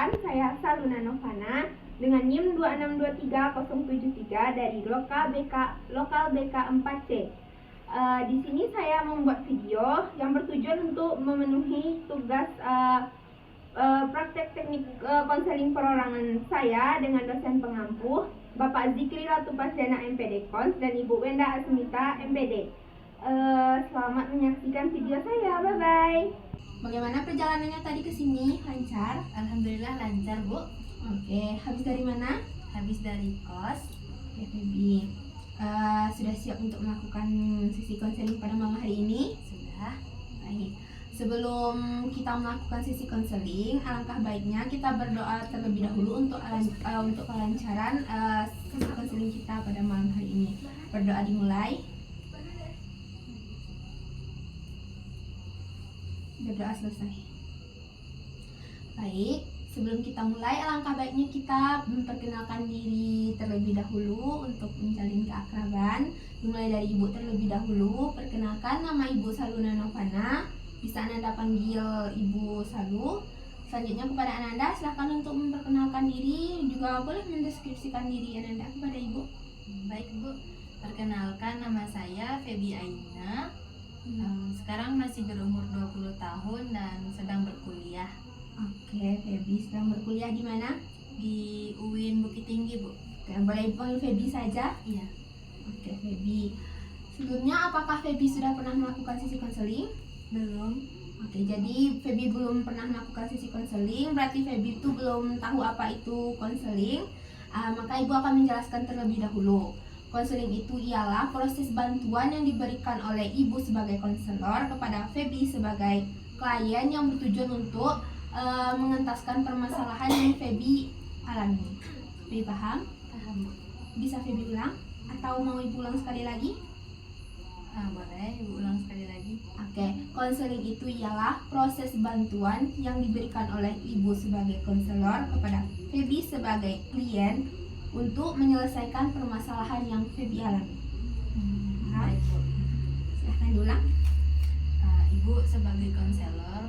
Perkenalkan, saya Saluna Novana dengan NIM 2623073 dari Lokal BK 4C. Di sini saya membuat video yang bertujuan untuk memenuhi tugas praktek teknik konseling perorangan saya dengan dosen pengampu Bapak Zikri Ratu Pasdana MPD Kons dan Ibu Wenda Asmita MPD. Selamat menyaksikan video saya. Bye-bye. Bagaimana perjalanannya tadi ke sini? Lancar? Alhamdulillah lancar, Bu. Oke, habis dari mana? Habis dari kos. Oke, Febi. Sudah siap untuk melakukan sesi konseling pada malam hari ini? Sudah. Baik. Sebelum kita melakukan sesi konseling, alangkah baiknya kita berdoa terlebih dahulu untuk kelancaran sesi konseling kita pada malam hari ini. Berdoa dimulai. Berdoa selesai. Baik, sebelum kita mulai, alangkah baiknya kita memperkenalkan diri terlebih dahulu untuk menjalin keakraban. Dimulai dari Ibu terlebih dahulu. Perkenalkan, nama Ibu Saluna Novana. Bisa Ananda panggil Ibu Salu. Selanjutnya kepada Ananda, silakan untuk memperkenalkan diri. Juga boleh mendeskripsikan diri Ananda kepada Ibu. Baik, Bu. Perkenalkan, nama saya Febi Aina. Sekarang masih berumur 20 tahun dan sedang berkuliah. Oke, Febi sedang berkuliah di mana? Di UIN Bukit Tinggi, Bu. Oke, boleh panggil Febi saja? Iya. Oke, Febi. Sebelumnya, apakah Febi sudah pernah melakukan sesi konseling? Belum. Oke, jadi Febi belum pernah melakukan sesi konseling, berarti Febi itu belum tahu apa itu konseling. Maka Ibu akan menjelaskan terlebih dahulu. Konseling itu ialah proses bantuan yang diberikan oleh Ibu sebagai konselor kepada Febi sebagai klien yang bertujuan untuk mengentaskan permasalahan yang Febi alami. Febi paham? Paham, Bu. Bisa Febi ulang? Atau mau Ibu ulang sekali lagi? Boleh, Ibu ulang sekali lagi. Oke, konseling itu ialah proses bantuan yang diberikan oleh Ibu sebagai konselor kepada Febi sebagai klien untuk menyelesaikan permasalahan yang Febi alami. Baik, Bu. Silahkan diulang. Ibu sebagai konselor,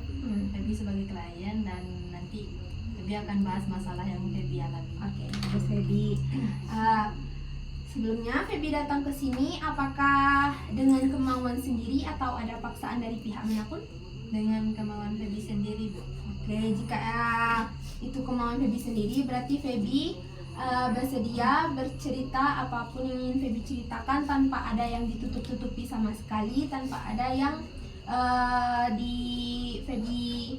Febi sebagai klien, dan nanti Febi akan bahas masalah yang Febi alami. Oke, terus Febi. Sebelumnya Febi datang ke sini apakah dengan kemauan sendiri atau ada paksaan dari pihak manapun? Dengan kemauan Febi sendiri, Bu. Oke, jika itu kemauan Febi sendiri, berarti Febi bersedia bercerita apapun yang ingin Febi ceritakan tanpa ada yang ditutup-tutupi sama sekali, tanpa ada yang Febi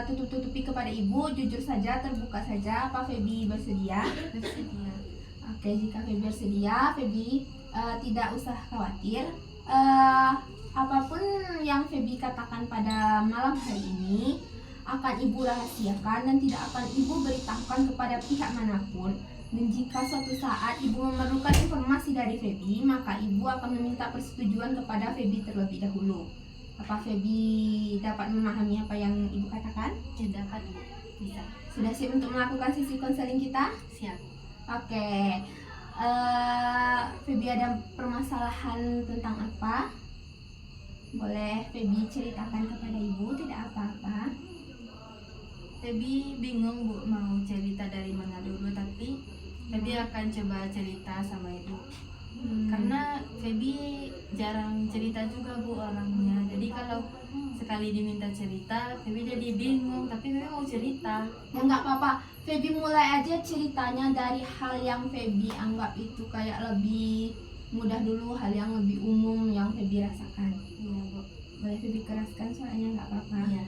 tutup-tutupi kepada Ibu. Jujur saja, terbuka saja. Apa Febi bersedia? Bersedia. Oke, jika Febi bersedia, Febi tidak usah khawatir. Apapun yang Febi katakan pada malam hari ini akan Ibu rahasiakan dan tidak akan Ibu beritahukan kepada pihak manapun. Dan jika suatu saat Ibu memerlukan informasi dari Febi, maka Ibu akan meminta persetujuan kepada Febi terlebih dahulu. Apa Febi dapat memahami apa yang Ibu katakan? Ya, dapat, Bu. Bisa. Sudah siap untuk melakukan sesi konseling kita? Siap. Oke. Febi ada permasalahan tentang apa? Boleh Febi ceritakan kepada Ibu, tidak apa-apa. Febi bingung, Bu, mau cerita dari mana dulu, tapi Febi akan coba cerita sama Ibu. Karena Febi jarang cerita juga, Bu, orangnya. Jadi kalau sekali diminta cerita, Febi jadi bingung, tapi Febi mau cerita. Ya nggak apa-apa, Febi mulai aja ceritanya dari hal yang Febi anggap itu kayak lebih mudah dulu, hal yang lebih umum yang Febi rasakan. Iya, Bu. Boleh Febi keraskan soalnya nggak apa-apa. Iya.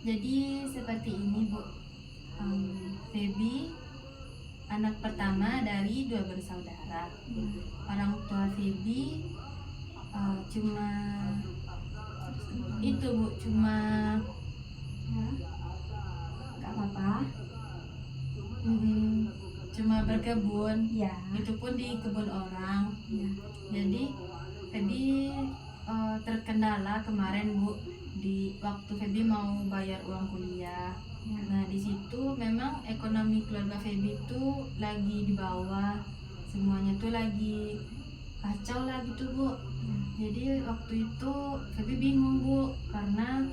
Jadi seperti ini, Bu. Febi anak pertama dari 2 bersaudara. Orang tua Febi cuma itu, Bu, cuma Ya, nggak apa-apa. cuma berkebun. Ya. Itu pun di kebun orang. Ya. Jadi Febi terkendala kemarin, Bu, di waktu Febi mau bayar uang kuliah. Ya. Nah, di situ memang ekonomi keluarga Febi tuh lagi di bawah, semuanya tuh lagi kacau lah gitu, Bu. Jadi waktu itu Febi bingung, Bu, karena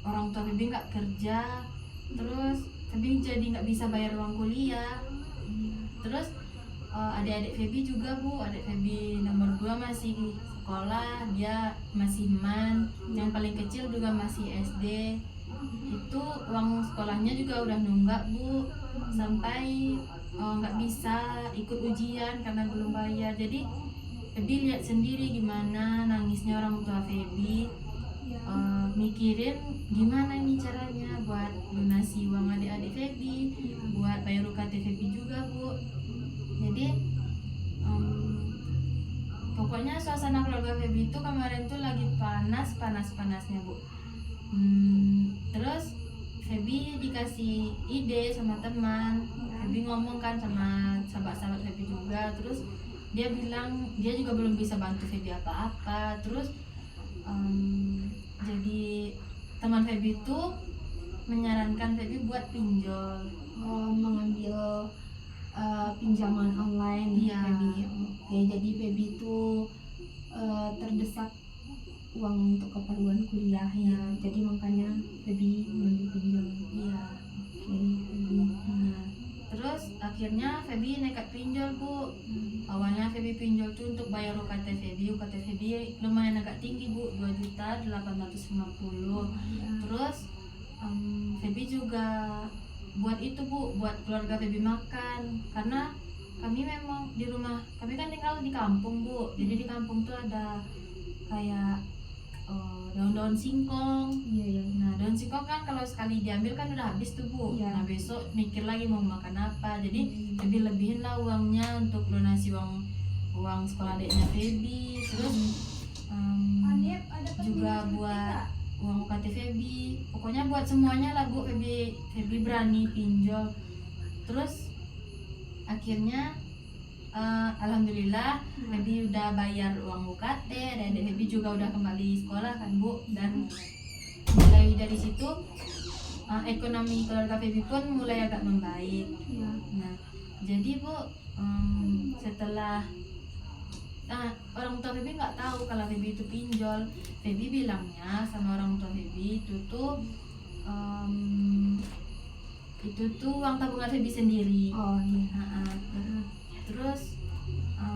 orang tua Feby nggak kerja, terus Feby jadi nggak bisa bayar uang kuliah. Terus adik-adik Feby juga Bu, adik Feby nomor 2 masih sekolah, dia masih man, yang paling kecil juga masih SD. Itu uang sekolahnya juga udah nunggak Bu, sampai nggak bisa ikut ujian karena belum bayar. Jadi Feby lihat sendiri gimana nangisnya orang tua Feby, mikirin gimana ini caranya buat lunasi uang adik-adik Feby, buat bayar UKT Feby juga Bu. Jadi pokoknya suasana keluarga Feby itu kemarin tuh lagi panas-panasnya Bu. Terus Feby dikasih ide sama teman, Feby ngomong kan sama sahabat-sahabat Feby juga. Terus dia bilang dia juga belum bisa bantu Feby apa-apa. Terus jadi teman Feby itu menyarankan Feby buat pinjol, mengambil pinjaman online Iya. Feby. Oke, jadi Feby itu terdesak uang untuk keperluan kuliah ya. Jadi makanya Feby mengambil pinjol. Iya. Oke, Feby. Nah, terus akhirnya Feby nekat pinjol Bu. Awalnya Feby pinjol tuh untuk bayar UKT Feby. UKT Feby lumayan agak tinggi Bu, 2.850.000. Terus Feby juga buat itu Bu, buat keluarga Feby makan, karena kami memang di rumah, kami kan tinggal di kampung Bu. Jadi di kampung tuh ada kayak daun-daun singkong. Iya. Nah, daun singkong kan kalau sekali diambil kan udah habis tuh Bu. Iya. Nah, besok mikir lagi mau makan apa. Jadi lebih-lebihin lah uangnya untuk lunasi uang sekolah adiknya Feby. Terus juga buat uang UKT Feby. Pokoknya buat semuanya lah Bu, Feby berani pinjol. Terus akhirnya alhamdulillah Feby udah bayar uang UKT dan Feby juga udah kembali sekolah kan Bu. Dan mulai dari situ ekonomi keluarga Feby pun mulai agak membaik. Iya. Nah, jadi Bu, setelah orang tua Feby nggak tahu kalau Feby itu pinjol. Feby bilangnya sama orang tua Feby itu tuh uang tabungan Feby sendiri. Oh iya. Terus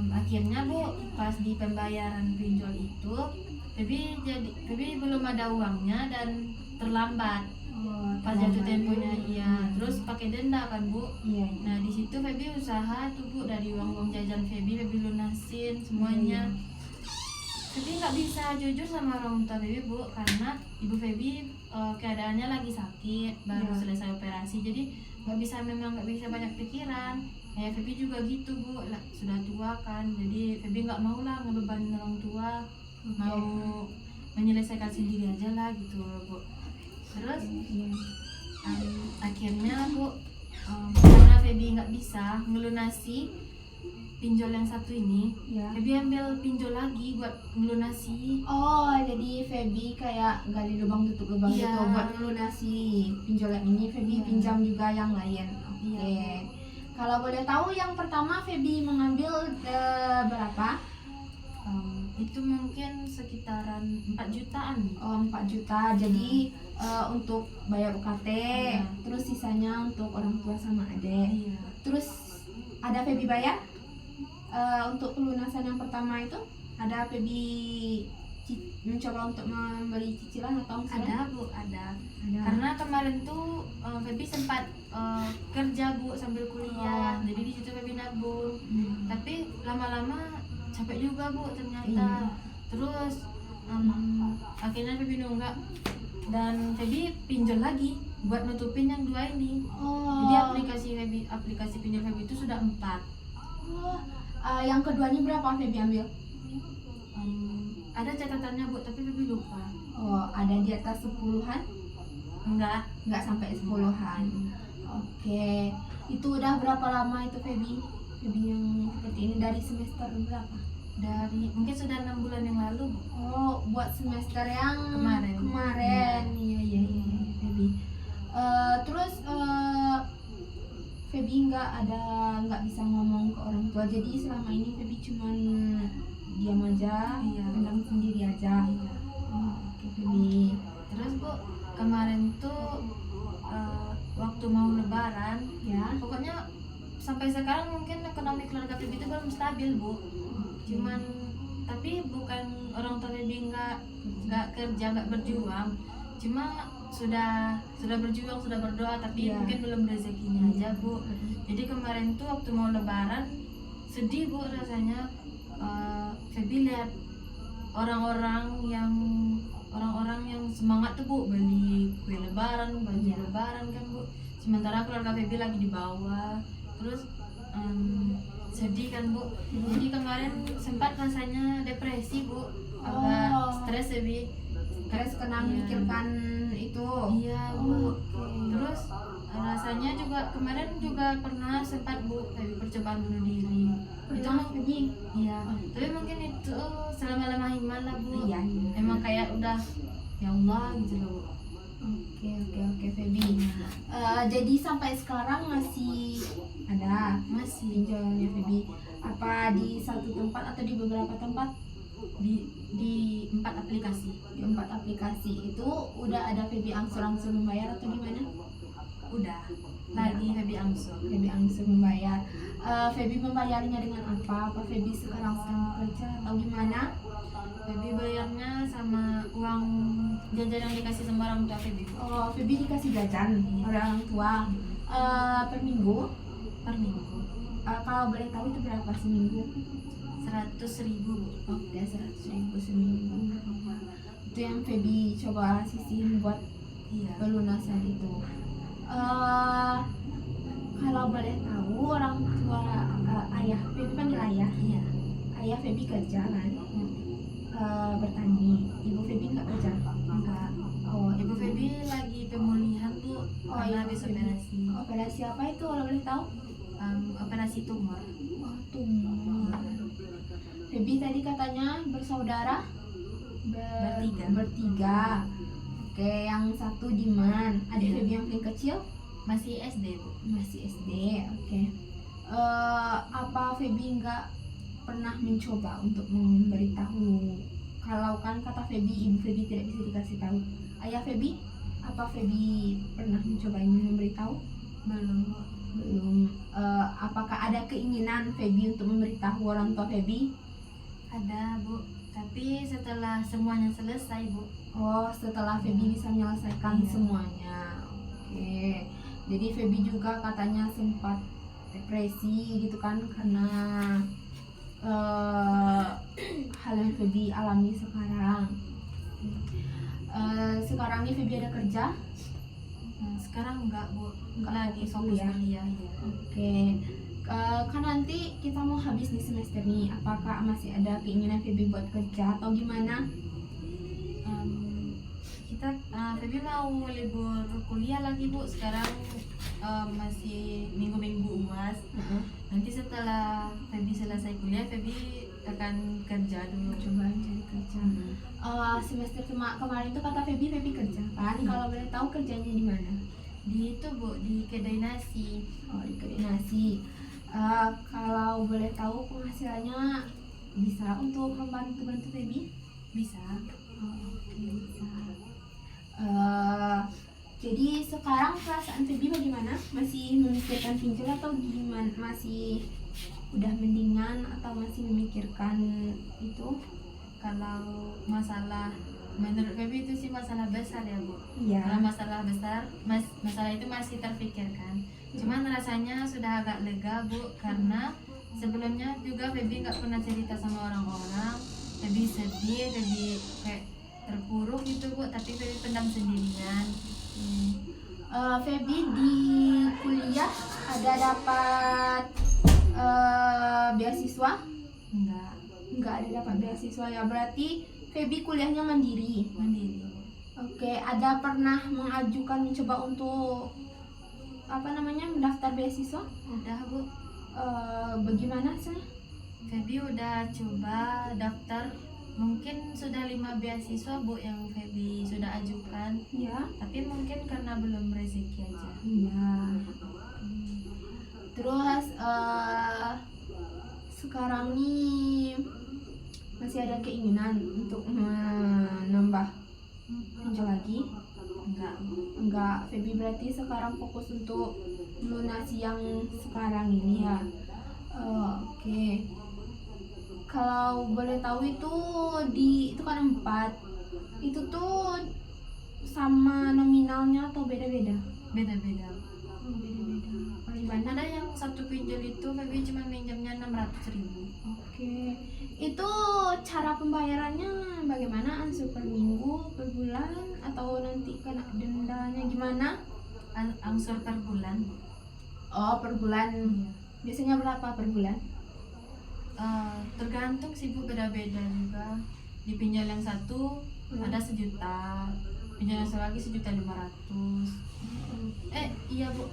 akhirnya Bu, pas di pembayaran pinjol itu Feby belum ada uangnya dan terlambat. Pas jatuh temponya iya, terus pakai denda kan Bu. Iya. Nah di situ Feby usaha tuh Bu, dari uang jajan Feby lunasin semuanya. Feby nggak bisa jujur sama orang tua Feby Bu, karena ibu Feby keadaannya lagi sakit, baru selesai operasi, jadi memang nggak bisa banyak pikiran. Ya Feby juga gitu Bu, sudah tua kan, jadi Feby nggak mau lah ngebebanin orang tua, mau menyelesaikan sendiri aja lah gitu Bu. Terus akhirnya Bu, karena Feby nggak bisa ngelunasi pinjol yang satu ini, Feby ambil pinjol lagi buat ngelunasi. Oh, jadi Feby kayak gali lubang tutup lubang Iya. gitu buat melunasi pinjol yang ini. Feby Iya. pinjam juga yang lain. Oke. Iya. Kalau boleh tahu yang pertama Feby mengambil berapa? Itu mungkin sekitaran 4 jutaan. Oh, 4 juta. Jadi untuk bayar UKT, Iya. terus sisanya untuk orang tua sama adik. Iya. Terus ada Feby bayar untuk pelunasan yang pertama itu, ada Feby mencoba untuk memberi cicilan atau Ada Bu, ada. Karena kemarin tuh Feby sempat kerja Bu sambil kuliah, jadi di situ Feby nabung. Tapi lama-lama capek juga Bu ternyata. Terus akhirnya Feby nunggak dan Feby pinjol lagi buat nutupin yang 2 ini. Jadi aplikasi pinjol Feby itu sudah 4. Yang keduanya berapa Feby ambil? Ada catatannya Bu, tapi Feby lupa. Oh, ada di atas 10-an? Enggak Sampai 10-an. Oke. Itu udah berapa lama itu Feby? Feby yang seperti ini dari semester berapa? Dari mungkin sudah 6 bulan yang lalu Bu. Oh, buat semester yang Kemarin. Iya Feby. Terus Feby nggak bisa ngomong ke orang tua. Jadi selama ini Feby cuman diam aja, Iya. pendam sendiri aja. Iya. Oke Feby. Terus Bu, Bu, kemarin tuh waktu mau lebaran Ya. pokoknya sampai sekarang mungkin ekonomi keluarga Febi itu belum stabil Bu. Cuman tapi bukan orang tua Febi nggak kerja, nggak berjuang, cuma sudah berjuang, sudah berdoa, tapi Iya. mungkin belum rezekinya aja Bu. Jadi kemarin tuh waktu mau lebaran sedih Bu rasanya. Febi lihat orang-orang yang semangat tuh Bu, beli kue lebaran, baju Iya. lebaran kan Bu, sementara keluarga Febi lagi di bawah. Terus sedih kan Bu. Jadi kemarin sempat rasanya depresi Bu, agak stres Febi. Stres karena Iya. memikirkan itu. Iya Bu. Terus rasanya juga kemarin juga pernah sempat Bu Febi percobaan bunuh diri. Itu Febi. iya, tapi mungkin itu selama-lama iman lah Bu. Iya. Emang kayak udah ya Allah gitu loh Bu. Oke Febi. Jadi sampai sekarang masih ada Masih pinjolnya Febi. Apa di satu tempat atau di beberapa tempat? di 4 aplikasi. Di 4 aplikasi itu udah ada Febi angsur-angsur membayar atau gimana? Udah lagi Febi angsur. Febi angsur membayar. Febi membayarnya dengan apa? Apa Febi sekarang kerja atau gimana? Febi bayarnya sama uang jajan yang dikasih sama orang tua Febi. Oh, Febi dikasih jajan oleh orang tua per minggu. Per minggu Kalau boleh tahu itu berapa seminggu? 100.000 Bu. Oke, 100.000 seminggu. Itu yang Febi coba sisihin buat Iya. pelunasan itu. Kalau boleh tahu orang tua ayah Febi panggil ayah. Iya. Ayah Febi kerja kan? Bertani. Ibu Febi nggak kerja? Enggak. Oh, Ibu Febi lagi pemulihan Bu, karena Ibu habis Febi. operasi. Operasi apa itu kalau boleh tahu? Operasi tumor. Oh, tumor. Febi tadi katanya bersaudara bertiga. Oke, yang satu Diman. Adik Iya. Febi yang paling kecil Masih SD Bu. masih SD. Oke. Apa Febi nggak pernah mencoba untuk memberitahu? Kalau kan kata Febi, ibu Febi tidak bisa dikasih tahu. Ayah Febi, apa Febi pernah mencoba memberitahu? Belum. Apakah ada keinginan Febi untuk memberitahu orang tua Febi? Ada Bu, tapi setelah semuanya selesai Bu. Oh, setelah Febi bisa menyelesaikan Iya. semuanya. Oke. Jadi Febi juga katanya sempat depresi gitu kan karena hal yang Febi alami sekarang. Sekarang ini Febi ada kerja? Sekarang enggak Bu, Enggak, lagi fokus fokus kuliah. kuliah ya. Oke. Kan nanti kita mau habis di semester nih. Apakah masih ada keinginan Febi buat kerja atau gimana? Kita Febi mau libur kuliah lagi Bu. Sekarang masih minggu-minggu UAS. Nanti setelah Febi selesai kuliah, Febi akan kerja dulu. Coba cari kerja. Semester kemarin tuh kata Febi kerja kan? Iya. Kalau boleh tahu kerjanya di mana? Di itu Bu, di kedai nasi. Oh, di kedai nasi. Kalau boleh tahu penghasilannya bisa untuk membantu Febi? Bisa. Oke, bisa. Jadi sekarang perasaan Febi bagaimana? Masih memikirkan pinjol atau gimana? Masih udah mendingan atau masih memikirkan itu? Kalau masalah menurut Febi itu sih masalah besar ya Bu. Iya. Kalau masalah besar, masalah itu masih terpikirkan. Cuman rasanya sudah agak lega Bu, karena sebelumnya juga Febi nggak pernah cerita sama orang-orang. Febi sedih, Febi kayak terpuruk gitu Bu, tapi Febi pendam sendirian. Febi di kuliah ada dapat beasiswa? Nggak ada dapat beasiswa ya, berarti Febi kuliahnya mandiri. Mandiri. Oke, ada pernah mencoba untuk mendaftar beasiswa? Udah Bu, Bagaimana hasilnya? Febi udah coba daftar, mungkin sudah 5 beasiswa Bu yang Febi sudah ajukan, Ya. tapi mungkin karena belum rezeki aja. Iya. Terus sekarang nih masih ada keinginan untuk menambah pinjol lagi? Enggak, Feby berarti sekarang fokus untuk melunasi yang sekarang ini ya. Oke. Kalau boleh tahu itu kan 4. Itu tuh sama nominalnya atau beda-beda? Beda-beda. Beda-beda. Paling banyak. Ada yang satu pinjol itu Feby cuma minjamnya 600.000. Oke. Itu cara pembayarannya bagaimana? Ansur per minggu, per bulan, atau nanti kena dendanya gimana? Angsur per bulan. Oh, per bulan. Iya. Biasanya berapa per bulan? Tergantung sih Bu, beda-beda juga. Di pinjol yang satu ada 1 juta, pinjol yang satu lagi 1.500.000. Iya Bu,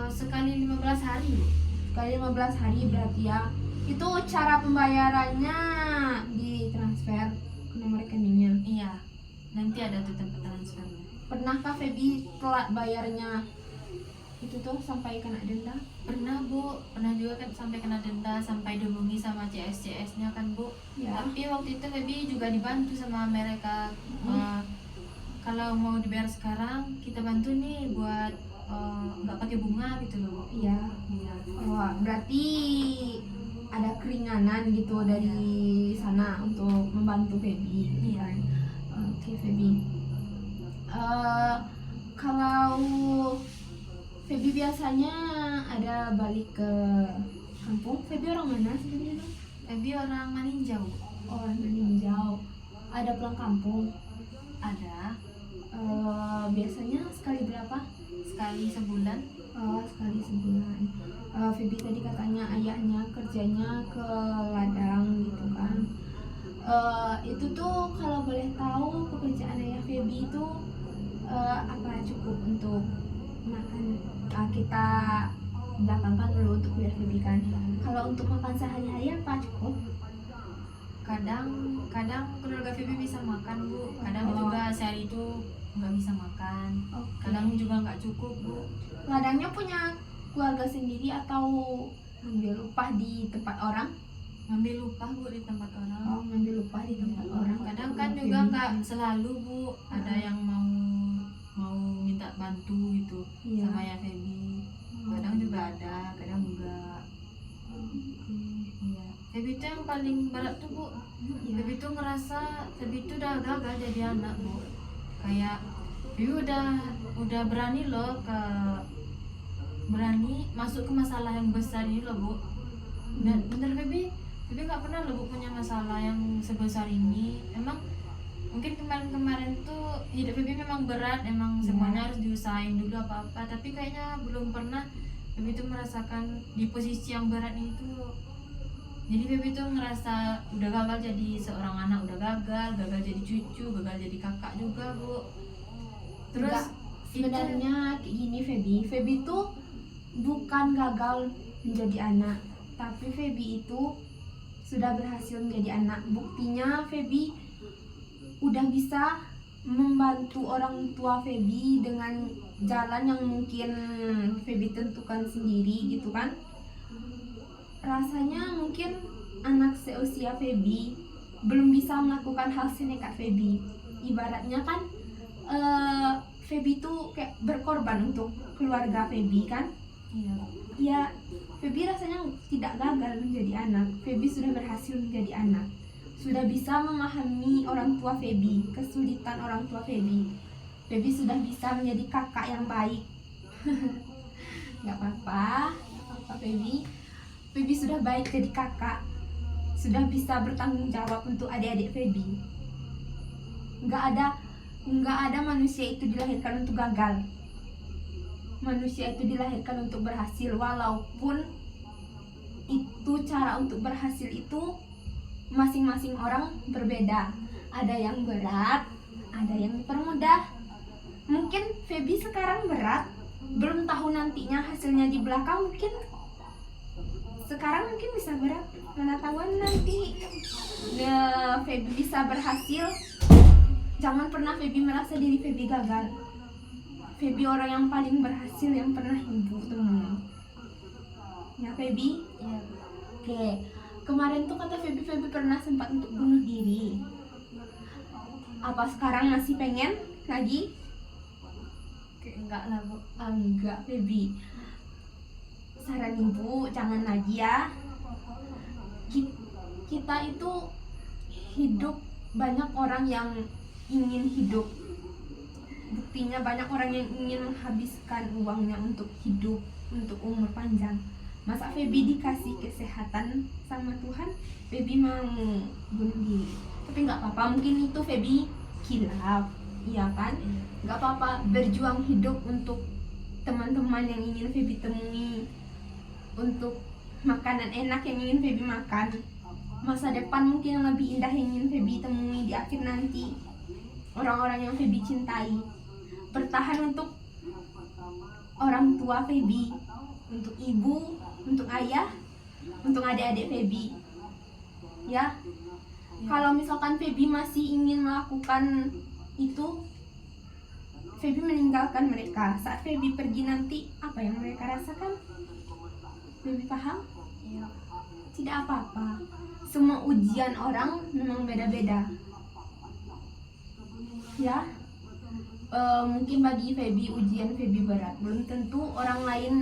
sekali 15 hari Bu. Sekali 15 hari berarti ya. Itu cara pembayarannya ditransfer ke nomor rekeningnya. Iya, nanti ada tuh tempat transfernya. Pernahkah Feby telat bayarnya itu tuh sampai kena denda? Pernah Bu, pernah juga kan sampai kena denda, sampai dihubungi sama CS-CS-nya kan Bu. Ya. Tapi waktu itu Feby juga dibantu sama mereka. Kalau mau dibayar sekarang, kita bantu nih buat nggak pakai bunga gitu loh. Iya. Iya. Wah, berarti ada keringanan gitu dari sana untuk membantu Feby. Iya. Oke, Feby. Kalau Feby biasanya ada balik ke kampung. Feby orang mana sebenarnya? Feby orang Maninjau. Orang Maninjau. Ada pulang kampung. Ada. Biasanya sekali berapa? Sekali sebulan. Sekali sebulan. Feby tadi katanya ayahnya kerjanya ke ladang gitu kan. Itu tuh kalau boleh tahu pekerjaan ayah Feby itu apa cukup untuk makan? Kita belakangkan dulu untuk kuliah Feby kan. Kalau untuk makan sehari-hari apa cukup? Kadang keluarga Feby bisa makan Bu, kadang juga sehari itu nggak bisa makan. Kadang juga nggak cukup Bu. Ladangnya punya keluarga sendiri atau ngambil upah di tempat orang? Ngambil upah Bu di tempat orang. Ngambil upah di tempat orang. Kadang kan juga nggak selalu Bu, ada yang mau minta bantu gitu sama ya Feby. Kadang juga ada, kadang enggak. Iya. Feby itu yang paling berat tuh Bu. Feby itu ngerasa Feby itu udah gagal jadi anak Bu. Kayak Feby udah berani loh berani masuk ke masalah yang besar ini loh Bu. Dan bener Feby nggak pernah loh Bu punya masalah yang sebesar ini. Emang mungkin kemarin tuh hidup Feby memang berat, emang semuanya harus diusahain dulu apa-apa. Tapi kayaknya belum pernah Feby tuh merasakan di posisi yang berat itu. Jadi Feby tuh ngerasa udah gagal jadi seorang anak, udah gagal jadi cucu, gagal jadi kakak juga Bu. Terus Enggak, sebenarnya kayak gini Feby tuh bukan gagal menjadi anak, tapi Feby itu sudah berhasil menjadi anak. Buktinya Feby udah bisa membantu orang tua Feby dengan jalan yang mungkin Feby tentukan sendiri gitu kan. Rasanya mungkin anak seusia Feby belum bisa melakukan hal senekat Feby. Ibaratnya kan Feby tuh kayak berkorban untuk keluarga Feby kan. iya. Ya, Feby rasanya tidak gagal menjadi anak. Feby sudah berhasil menjadi anak. Sudah bisa memahami orang tua Feby, kesulitan orang tua Feby. Feby sudah bisa menjadi kakak yang baik. Gak apa-apa Feby. Feby sudah baik jadi kakak. Sudah bisa bertanggung jawab untuk adik-adik Feby. Nggak ada manusia itu dilahirkan untuk gagal. Manusia itu dilahirkan untuk berhasil, walaupun itu cara untuk berhasil itu masing-masing orang berbeda. Ada yang berat, ada yang dipermudah. Mungkin Feby sekarang berat, belum tahu nantinya hasilnya di belakang. Mungkin sekarang mungkin bisa berat, mana tahuan nanti Feby bisa berhasil. Jangan pernah Feby merasa diri Feby gagal. Feby orang yang paling berhasil yang pernah ibu temui. Ya Feby? Iya. Oke. Kemarin tuh kata Feby pernah sempat untuk bunuh diri. Apa sekarang masih pengen lagi? Enggak lah bu. Enggak, Feby. Saran ibu jangan lagi ya. Kita itu hidup, banyak orang yang ingin hidup. Buktinya banyak orang yang ingin menghabiskan uangnya untuk hidup, untuk umur panjang. Masa Feby dikasih kesehatan sama Tuhan, Feby mau bunuh diri? Tapi nggak apa-apa, mungkin itu Feby kilaf, iya kan? Nggak apa-apa, berjuang hidup untuk teman-teman yang ingin Feby temui, untuk makanan enak yang ingin Feby makan, masa depan mungkin yang lebih indah yang ingin Feby temui di akhir nanti, orang-orang yang Feby cintai. Bertahan untuk orang tua Feby, untuk ibu, untuk ayah, untuk adik-adik Feby. Ya, kalau misalkan Feby masih ingin melakukan itu, Feby meninggalkan mereka. Saat Feby pergi nanti, apa yang mereka rasakan? Feby paham? Tidak apa-apa. Semua ujian orang memang beda-beda. Ya, mungkin bagi Feby ujian Feby berat, belum tentu orang lain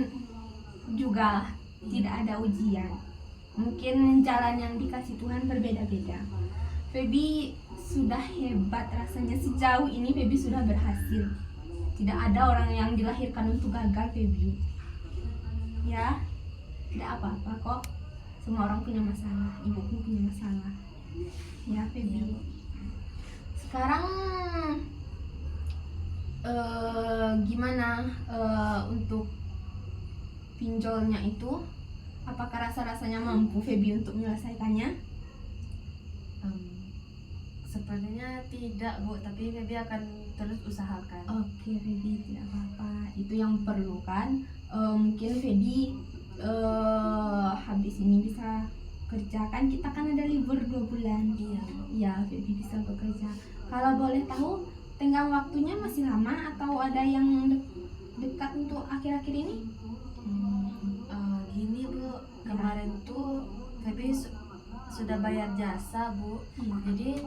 juga tidak ada ujian. Mungkin jalan yang dikasih Tuhan berbeda-beda. Feby sudah hebat rasanya, sejauh ini Feby sudah berhasil. Tidak ada orang yang dilahirkan untuk gagal, Feby. Ya, tidak apa-apa kok. Semua orang punya masalah, ibu pun punya masalah. Ya, Feby. Sekarang gimana untuk pinjolnya itu? Apakah rasa-rasanya mampu Feby untuk menyelesaikannya? Sepertinya tidak bu, tapi Feby akan terus usahakan. Oke Feby, tidak apa-apa. Itu yang perlu kan. Mungkin Feby habis ini bisa kerja kan, kita kan ada libur 2 bulan. Iya. Ya, Feby bisa bekerja. Kalau boleh tahu, tenggang waktunya masih lama atau ada yang dekat untuk akhir-akhir ini? Gini bu, kemarin tuh Feby sudah bayar jasa bu. Jadi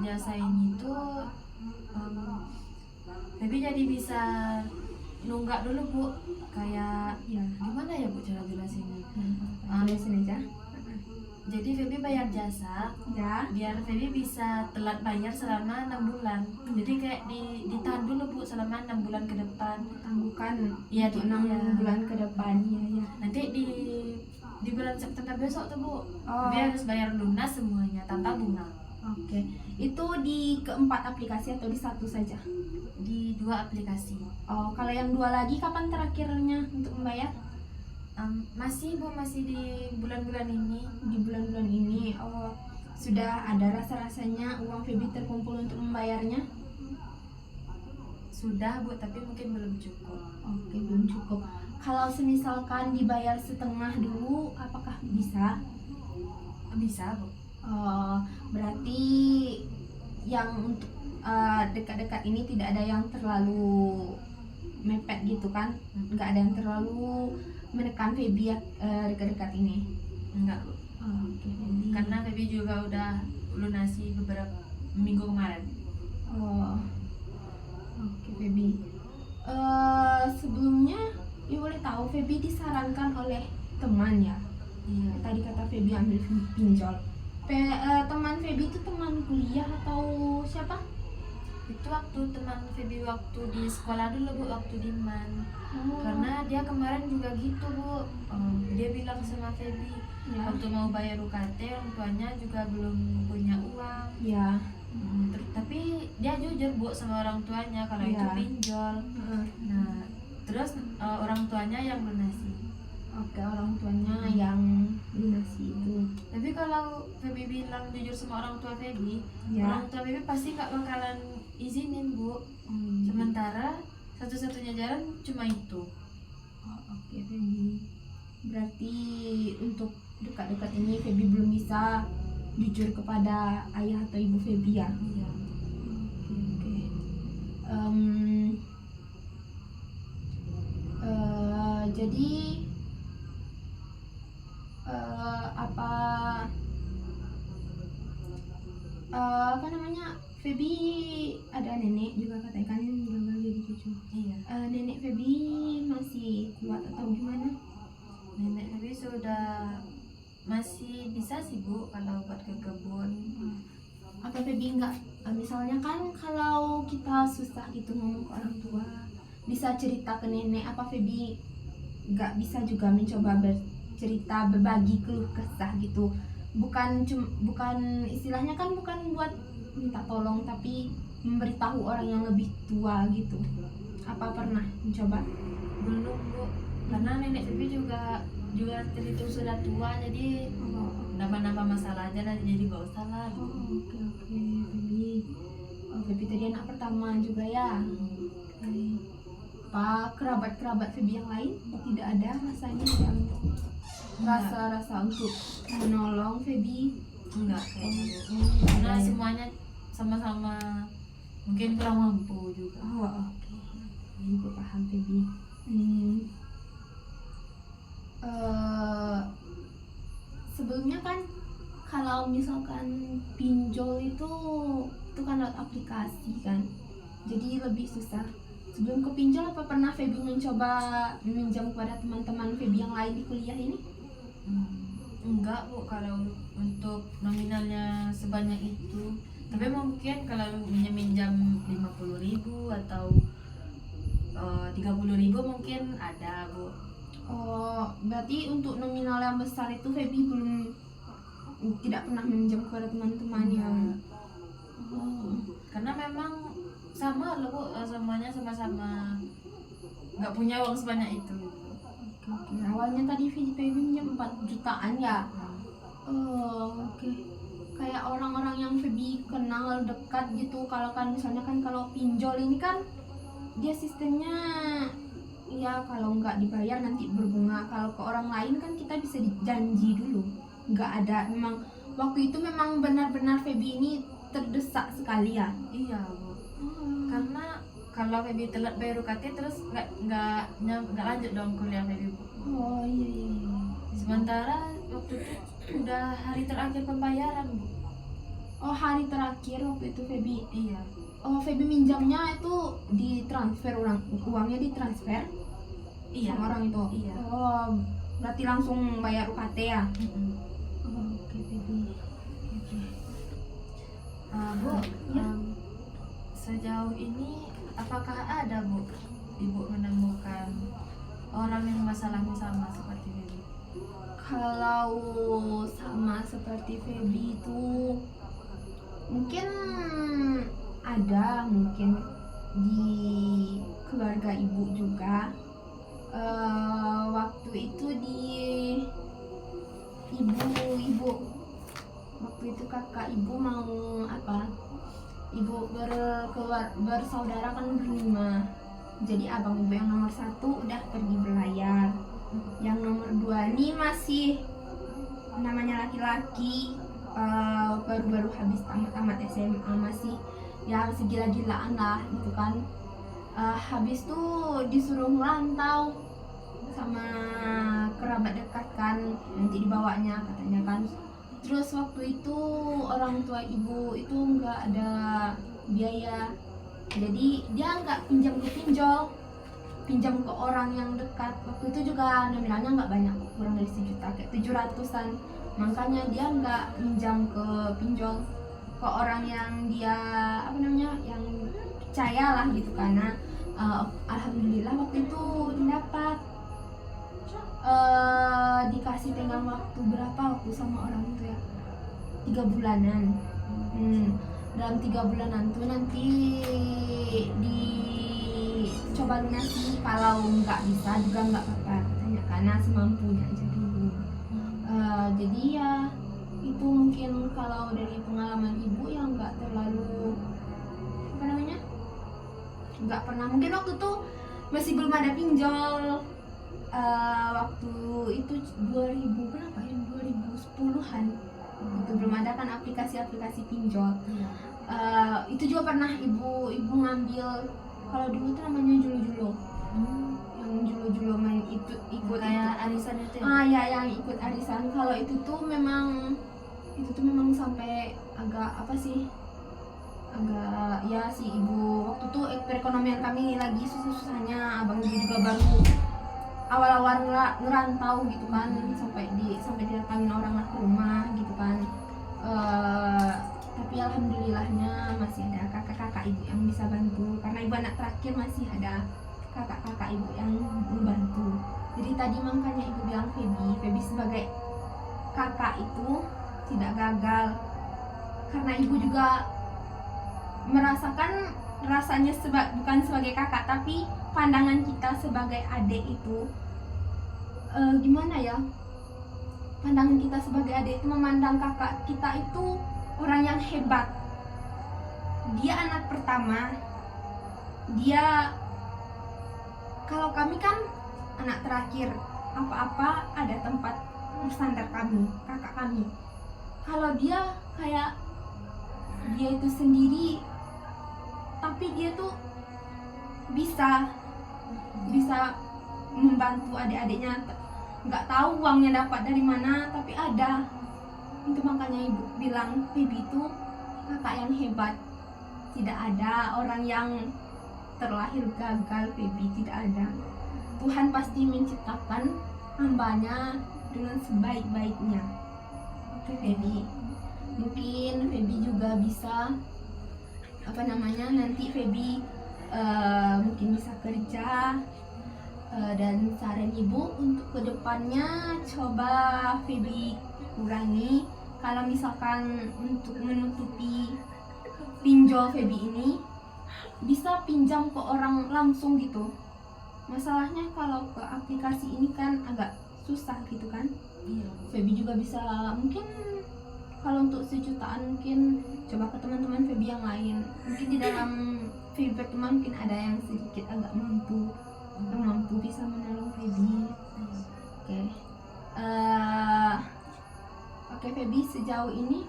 jasa ini tuh Feby jadi bisa nunggak dulu bu. Kayak Ya, gimana ya bu cara jelasinnya? jelasin aja. Jadi Feby bayar jasa Ya. biar Feby bisa telat bayar selama 6 bulan. Jadi kayak ditahan dulu bu selama 6 bulan ke depan. Tangguhkan Iya, untuk di- 6 iya. bulan ke depan. Ya. Nanti di bulan September besok tuh bu, Oh. Feby harus bayar lunas semuanya tanpa bunga. Oke. Itu di keempat aplikasi atau di satu saja? Di 2 aplikasi. Oh, kalau yang 2 lagi kapan terakhirnya untuk membayar? Masih bu, masih di bulan-bulan ini. Di bulan-bulan ini. Oh, sudah ada rasa-rasanya uang Feby terkumpul untuk membayarnya? Sudah bu, tapi mungkin belum cukup. Oke, belum cukup. Kalau semisalkan dibayar setengah dulu, apakah bisa? Bisa bu. Berarti yang untuk dekat-dekat ini tidak ada yang terlalu mepet gitu kan? Nggak ada yang terlalu menekan Feby ya, dekat-dekat ini. Enggak bu. Oke, Feby. Karena Feby juga udah lunasi beberapa minggu kemarin. Oh, oke Feby. Sebelumnya, ibu boleh tahu Feby disarankan oleh teman ya? Iya. Tadi kata Feby ambil pinjol. Teman Feby itu teman kuliah atau siapa? Itu waktu teman Feby waktu di sekolah dulu bu, waktu di MAN. Oh, Karena dia kemarin juga gitu bu. Dia bilang sama Feby ya, waktu mau bayar UKT orang tuanya juga belum punya uang. ya. Tapi dia jujur bu sama orang tuanya kalau itu Iya. pinjol. Nah terus orang tuanya yang lunasi. Oke, orang tuanya yang lunasi itu. Tapi kalau Feby bilang jujur sama orang tua Feby, Ya. orang tua Feby pasti nggak bakalan izinin bu. Sementara satu-satunya jalan cuma itu. Oh, oke Feby. Berarti untuk dekat-dekat ini Feby belum bisa jujur kepada ayah atau ibu Feby ya? Iya. Oke. Jadi apa namanya, Feby ada nenek juga katanya kan, bilang jadi 7. Iya. Nenek Feby masih kuat atau gimana? Nenek Feby sudah masih bisa sih Bu kalau buat ke kebun. Apa Feby enggak, misalnya kan kalau kita susah gitu ngomong ke orang tua, bisa cerita ke nenek, apa Feby enggak bisa juga mencoba bercerita, berbagi keluh kesah gitu? Bukan istilahnya kan bukan buat minta tolong, tapi memberitahu orang yang lebih tua gitu. Apa pernah mencoba? Belum Bu, karena nenek Feby juga itu sudah tua, jadi nambah-nambah masalah aja lah, jadi gak usah lah gitu. Oke Feby. Feby tadi anak pertama juga ya. Oke. Apa kerabat Feby yang lain tidak ada rasanya yang rasa untuk menolong Feby? Enggak kayaknya Bu. Karena semuanya sama-sama mungkin kurang mampu juga. Oke. Ibu paham Feby. Sebelumnya kan kalau misalkan pinjol itu kan lewat aplikasi kan, jadi lebih susah. Sebelum ke pinjol, apa pernah Feby mencoba meminjam kepada teman-teman Feby yang lain di kuliah ini? Enggak Bu, kalau untuk nominalnya sebanyak itu. Tapi mungkin kalau minjam 50.000 atau 30.000 mungkin ada Bu. Oh, berarti untuk nominal yang besar itu Feby tidak pernah meminjam kepada teman-teman yang. Karena memang sama loh Bu, semuanya sama-sama nggak punya uang sebanyak itu. Oke. Awalnya tadi Feby minjam 4 jutaan ya. Oke. Kayak orang-orang yang Feby kenal dekat gitu, kalau kan misalnya kan kalau pinjol ini kan dia sistemnya ya kalau nggak dibayar nanti berbunga. Kalau ke orang lain kan kita bisa dijanji dulu, nggak ada. Memang waktu itu memang benar-benar Feby ini terdesak sekali ya. Iya Bu, karena kalau Feby telat bayar UKT terus nggak lanjut dong kuliah Feby Bu. Oh iya. Sementara waktu itu udah hari terakhir pembayaran Bu. Oh, hari terakhir waktu itu Feby. Iya. Oh, Feby minjamnya itu ditransfer, uangnya ditransfer Iya. sama orang itu. Iya. Oh, berarti langsung bayar UKT ya? Oke Feby. Oke. Bu, Ya. sejauh ini apakah ada Bu Ibu menemukan orang yang masalahnya sama seperti Feby? Kalau sama seperti Feby itu mungkin ada, mungkin di keluarga ibu juga. Waktu itu di ibu waktu itu kakak ibu mau apa, ibu bersaudara kan berlima, jadi abang ibu yang nomor 1 udah pergi berlayar, yang nomor 2 nih masih namanya laki-laki, baru-baru habis tamat SMA, masih yang segila-gilaan lah gitu kan. Habis tuh disuruh ngerantau sama kerabat dekat kan, nanti dibawanya katanya kan. Terus waktu itu orang tua ibu itu nggak ada biaya, jadi dia nggak pinjam ke orang yang dekat. Waktu itu juga nominalnya nggak banyak, kurang dari 1 juta, kayak 700-an. Makanya dia nggak pinjam ke pinjol, ke orang yang dia yang percaya lah gitu. Karena alhamdulillah waktu itu dapat dikasih tenggang waktu berapa waktu sama orang itu ya, 3 bulanan. Dalam 3 bulanan tuh nanti dicoba lunasi, kalau nggak bisa juga nggak apa-apa katanya, karena semampunya aja dulu. Jadi ya itu mungkin kalau dari pengalaman ibu yang nggak terlalu nggak pernah, mungkin waktu tuh masih belum ada pinjol. Waktu itu 2000 berapa ya, 2010-an itu belum ada kan aplikasi pinjol. Itu juga pernah ibu ngambil, kalau dulu tuh namanya julo-julo, yang julo-julo main ikut kayak arisan itu ya? Ya yang ikut arisan. Kalau itu tuh memang sampai agak apa sih, agak ya si ibu waktu itu perekonomian kami lagi susah-susahnya, abang ibu juga baru awal-awal ngerantau gitu kan, sampai didatangin orang lah ke rumah gitu kan. Tapi alhamdulillahnya masih ada kakak-kakak ibu yang bisa bantu, karena ibu anak terakhir masih ada kakak-kakak ibu yang membantu. Jadi tadi makanya ibu bilang Feby sebagai kakak itu tidak gagal, karena ibu juga merasakan rasanya bukan sebagai kakak, tapi pandangan kita sebagai adik itu gimana ya, pandangan kita sebagai adik itu memandang kakak kita itu orang yang hebat. Dia anak pertama, dia, kalau kami kan anak terakhir, apa-apa ada tempat bersandar kami, kakak kami. Kalau dia kayak dia itu sendiri, tapi dia tuh bisa membantu adik-adiknya. Nggak tahu uangnya dapat dari mana, tapi ada. Itu makanya ibu bilang Feby itu kakak yang hebat. Tidak ada orang yang terlahir gagal, Feby tidak ada. Tuhan pasti menciptakan hambanya dengan sebaik-baiknya. Oke Feby, mungkin Feby juga bisa nanti Feby mungkin bisa kerja, dan saran ibu untuk kedepannya coba Feby kurangi. Kalau misalkan untuk menutupi pinjol Feby ini, bisa pinjam ke orang langsung gitu. Masalahnya kalau ke aplikasi ini kan agak susah gitu kan. Feby juga bisa, mungkin kalau untuk sejutaan mungkin coba ke teman-teman Feby yang lain. Mungkin di dalam feedback teman mungkin ada yang sedikit agak mampu bisa menolong Feby. Oke Feby, sejauh ini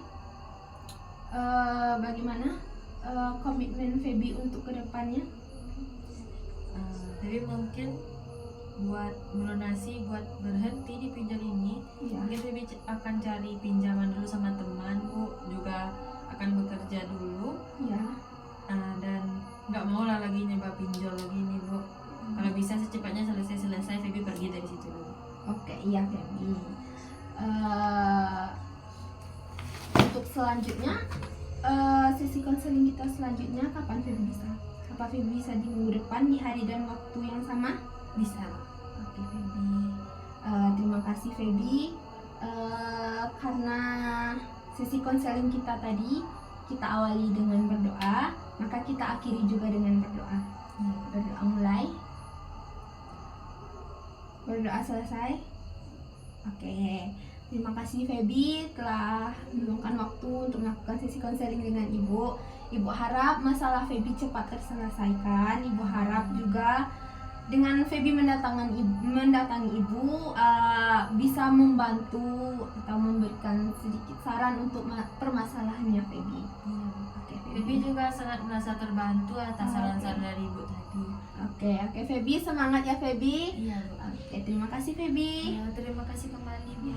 bagaimana komitmen Feby untuk kedepannya? Jadi mungkin buat melunasi, buat berhenti di pinjol ini, mungkin Feby akan cari pinjaman dulu sama teman, Bu juga akan bekerja dulu, dan nggak mau lah lagi nyoba pinjol lagi nih, Bu. Kalau bisa secepatnya selesai Feby pergi dari situ dulu. Oke, iya Feby. Untuk selanjutnya, sesi konseling kita selanjutnya kapan Feby bisa? Apa Feby bisa di minggu depan di hari dan waktu yang sama? Bisa. Oke Feby. Terima kasih Feby. Karena sesi konseling kita tadi kita awali dengan berdoa, maka kita akhiri juga dengan berdoa. Berdoa mulai. Berdoa selesai. Oke. Terima kasih Feby telah meluangkan waktu untuk melakukan sesi konseling dengan Ibu. Ibu harap masalah Feby cepat terselesaikan. Ibu harap juga dengan Feby mendatangi Ibu bisa membantu atau memberikan sedikit saran untuk permasalahannya Feby. Feby juga sangat merasa terbantu atas saran-saran dari Ibu tadi. Oke Feby, semangat ya Feby. Iya, Bu. Oke, terima kasih Feby. Ya, terima kasih kembali, Bu.